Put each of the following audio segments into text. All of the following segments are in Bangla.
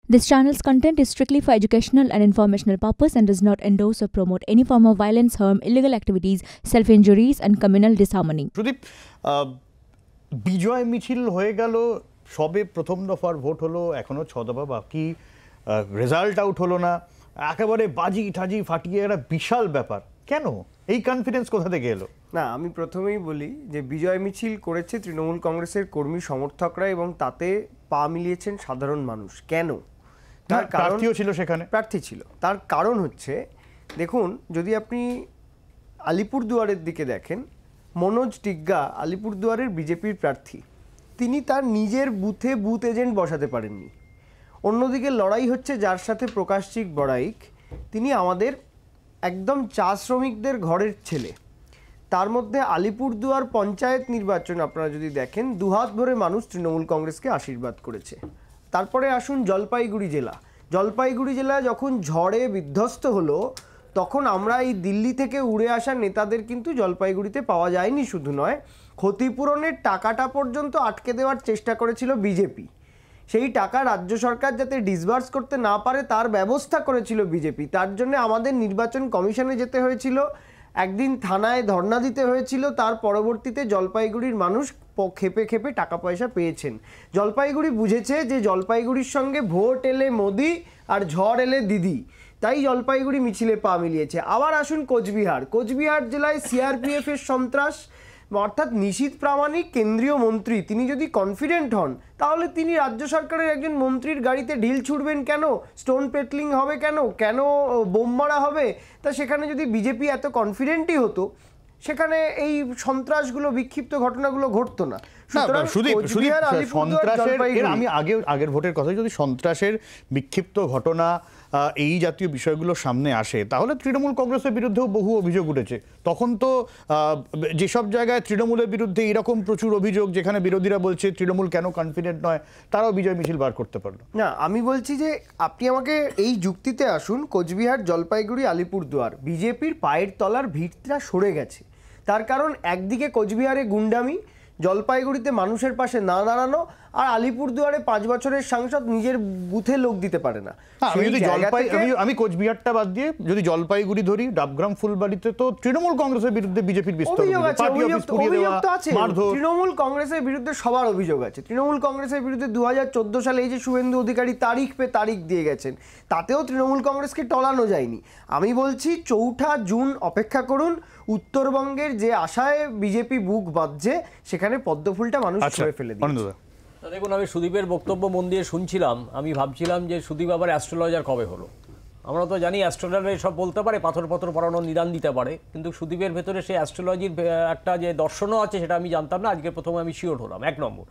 This channel's content is strictly for educational and informational purpose and does not endorse or promote any form of violence, harm, illegal activities, self-injuries and communal disharmony. প্রদীপ, বিজয় মিছিল হয়ে গেল, সবে প্রথম দফার ভোট হলো, এখনো 6 দফা বাকি, রেজাল্ট আউট হলো না, একেবারে বাজি ঠাজি ফাটিয়ে একটা বিশাল ব্যাপার। কেন এই কনফিডেন্স কোথা থেকে এলো? না, আমি প্রথমেই বলি যে বিজয় মিছিল করেছে তৃণমূল কংগ্রেসের কর্মী সমর্থকরা এবং তাতে পা মিলিয়েছেন সাধারণ মানুষ। কেন? তার প্রার্থীও ছিল সেখানে, প্রার্থী ছিল। তার কারণ হচ্ছে, দেখুন, যদি আপনি আলিপুরদুয়ারের দিকে দেখেন, মনোজ টিগ্গা আলিপুরদুয়ারের বিজেপির প্রার্থী, তিনি তার নিজের বুথে বুথ এজেন্ট বসাতে পারেননি। অন্যদিকে লড়াই হচ্ছে যার সাথে প্রকাশচিক বড়াইক, তিনি আমাদের একদম চা শ্রমিকদের ঘরের ছেলে। তার মধ্যে আলিপুরদুয়ার পঞ্চায়েত নির্বাচন আপনারা যদি দেখেন, দুহাত ভরে মানুষ তৃণমূল কংগ্রেসকে আশীর্বাদ করেছে। তারপরে আসুন জলপাইগুড়ি জেলা। জলপাইগুড়ি জেলা যখন ঝড়ে বিধ্বস্ত হলো, তখন আমরা এই দিল্লি থেকে উড়ে আসা নেতাদের কিন্তু জলপাইগুড়িতে পাওয়া যায়নি। শুধু নয়, ক্ষতিপূরণের টাকাটা পর্যন্ত আটকে দেওয়ার চেষ্টা করেছিল বিজেপি। সেই টাকা রাজ্য সরকার যাতে ডিসবার্স করতে না পারে তার ব্যবস্থা করেছিল বিজেপি। তার জন্য আমাদের নির্বাচন কমিশনে যেতে হয়েছিল, একদিন থানায় ধর্ণা দিতে হয়েছিল। তার পরবর্তীতে জলপাইগুড়ির মানুষ খেপে খেপে টাকা পয়সা পেয়েছেন। জলপাইগুড়ি বুঝেছে যে জলপাইগুড়ির সঙ্গে ভোট এলে মোদি আর ঝড় এলে দিদি, তাই জলপাইগুড়ি মিছিলে পা মিলিয়েছে। আবার আসুন কোচবিহার। কোচবিহার জেলায় সিআরপিএফের সন্ত্রাস, অর্থাৎ নিশীথ প্রামাণিক কেন্দ্রীয় মন্ত্রী, তিনি যদি কনফিডেন্ট হন তাহলে তিনি রাজ্য সরকারের একজন মন্ত্রীর গাড়িতে ঢিল ছুড়বেন কেন? স্টোন পেটলিং হবে কেন? কেন বোম মারা হবে? তা সেখানে যদি বিজেপি এত কনফিডেন্টই হতো, সেখানে এই সন্ত্রাসগুলো, বিক্ষিপ্ত ঘটনাগুলো ঘটতো না। আমি আগের ভোটের কথা, যদি সন্ত্রাসের বিক্ষিপ্ত ঘটনা এই জাতীয় বিষয়গুলো সামনে আসে, তাহলে তৃণমূল কংগ্রেসের বিরুদ্ধেও বহু অভিযোগ উঠেছে। তখন তো যেসব জায়গায় তৃণমূলের বিরুদ্ধে এরকম প্রচুর অভিযোগ, যেখানে বিরোধীরা বলছে তৃণমূল কেন কনফিডেন্ট নয়, তারাও বিজয় মিছিল বার করতে পারলো না। আমি বলছি যে আপনি আমাকে এই যুক্তিতে আসুন, কোচবিহার, জলপাইগুড়ি, আলিপুরদুয়ার বিজেপির পায়ের তলার ভিতটা সরে গেছে। তার কারণ, একদিকে কোচবিহারে গুন্ডামি, জলপাইগুড়িতে মানুষের পাশে না দাঁড়ানো, আর আলিপুরদুয়ারে 5 বছরের সাংসদ নিজের বুথে লোক দিতে পারে না। আমি কোচবিহারটা বাদ দিয়ে যদি জলপাইগুড়ি ধরি, ডাবগ্রাম, ফুলবাড়িতে তো তৃণমূল কংগ্রেসের বিরুদ্ধে বিজেপির অভিযোগ আছে। তৃণমূল কংগ্রেসের বিরুদ্ধে সবার অভিযোগ আছে। তৃণমূল কংগ্রেসের বিরুদ্ধে 2014 সালে এই যে শুভেন্দু অধিকারী তারিখ পে তারিখ দিয়ে গেছেন, তাতেও তৃণমূল কংগ্রেসকে টলানো যায়নি। আমি বলছি 4 জুন অপেক্ষা করুন। উত্তরবঙ্গের যে আশায় বিজেপি বুক বাঁধছে, সেখানে পদ্মফুলটা মানুষ ছুঁড়ে ফেলে দিয়েছে। দেখুন, আমি সুদীপের বক্তব্য মন দিয়ে শুনছিলাম। আমি ভাবছিলাম যে সুদীপ আবার অ্যাস্ট্রোলজার কবে হলো? আমরা তো জানি অ্যাস্ট্রোলজার সব বলতে পারে, পাথর পড়ানোর নিদান দিতে পারে, কিন্তু সুদীপের ভেতরে সেই অ্যাস্ট্রোলজির একটা যে দর্শনও আছে সেটা আমি জানতাম না। আজকে প্রথমে আমি শিওর হলাম। 1 নম্বর।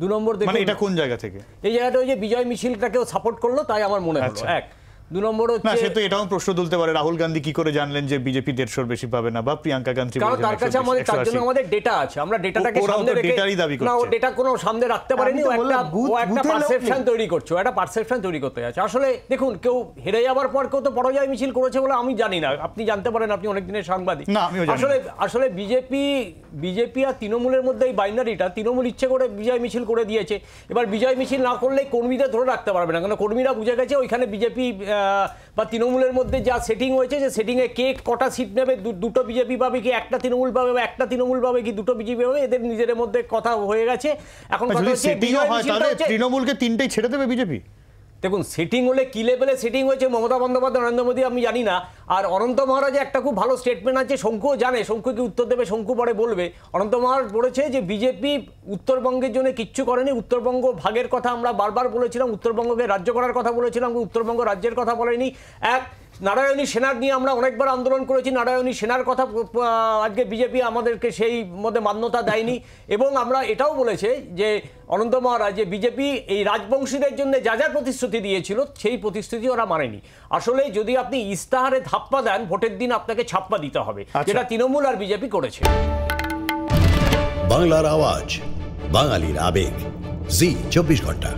2 নম্বর, দেখুন এটা কোন জায়গা থেকে এই জায়গাটা, ওই যে বিজয় মিছিলটাকেও সাপোর্ট করলো, তাই আমার মনে হলো। 1 2 নম্বর হচ্ছে, সে তো এটাও প্রশ্ন তুলতে পারে, রাহুল গান্ধী কি করে জানলেন যে বিজেপি 150-র বেশি পাবে না, বা প্রিয়াঙ্কা গান্ধী, কারণ তার কাছে আমাদের, তার জন্য আমাদের ডেটা আছে। আমরা ডেটাটাকে সামনে রেখে, না ও ডেটা কোনো সামনে রাখতে পারেনি, ও একটা পারসেপশন তৈরি করছে, একটা পারসেপশন তৈরি করতে যাচ্ছে। আসলে দেখুন, কেউ হেরে যাওয়ার পর কেউ তো পরাজয় মিছিল করেছে বলে আমি জানি না, আপনি জানতে পারেন, আপনি অনেক দিনের সাংবাদিক। আসলে বিজেপি আর তৃণমূলের মধ্যে এই বাইনারিটা, তৃণমূল ইচ্ছে করে বিজয় মিছিল করে দিয়েছে। এবার বিজয় মিছিল না করলে কর্মীদের ধরে রাখতে পারবে না, কারণ কর্মীরা বুঝে গেছে ওইখানে বিজেপি বা তৃণমূলের মধ্যে যা সেটিং হয়েছে, যে সেটিংয়ে কে কটা সিট নেবে, 2টো বিজেপি পাবে কি 1টা তৃণমূল পাবে, বা 1টা তৃণমূল পাবে কি 2টো বিজেপি পাবে, এদের নিজেদের মধ্যে কথা হয়ে গেছে। এখন তৃণমূলকে 3টেই ছেড়ে দেবে বিজেপি। দেখুন, সেটিং হলে কি লেভেলে সেটিং হয়েছে মমতা বন্দ্যোপাধ্যায়, নরেন্দ্র মোদী, আমি জানি না। আর অনন্ত মহারাজ একটা খুব ভালো স্টেটমেন্ট আছে, শঙ্কুও জানে, শঙ্কু কি উত্তর দেবে শঙ্কু পরে বলবে। অনন্ত মহারাজ বলেছে যে বিজেপি উত্তরবঙ্গের জন্য কিচ্ছু করেনি, উত্তরবঙ্গ ভাগের কথা আমরা বারবার বলেছিলাম, উত্তরবঙ্গকে রাজ্য করার কথা বলেছিলাম, উত্তরবঙ্গ রাজ্যের কথা বলেনি। নারায়ণী সেনার নিয়ে আমরা অনেকবার আন্দোলন করেছি, নারায়ণী সেনার কথা আজকে বিজেপি আমাদেরকে সেই মধ্যে মান্যতা দেয়নি। এবং আমরা এটাও বলেছে যে অনন্ত মহারাজ, যে বিজেপি এই রাজবংশীদের জন্য যা যা প্রতিশ্রুতি দিয়েছিল, সেই প্রতিশ্রুতি ওরা মানেনি। আসলে যদি আপনি ইস্তাহারে ধাপ্পা দেন, ভোটের দিন আপনাকে ছাপ্পা দিতে হবে, যেটা তৃণমূল আর বিজেপি করেছে। বাংলার আওয়াজ, বাঙালির আবেগ, জি 24 ঘন্টা।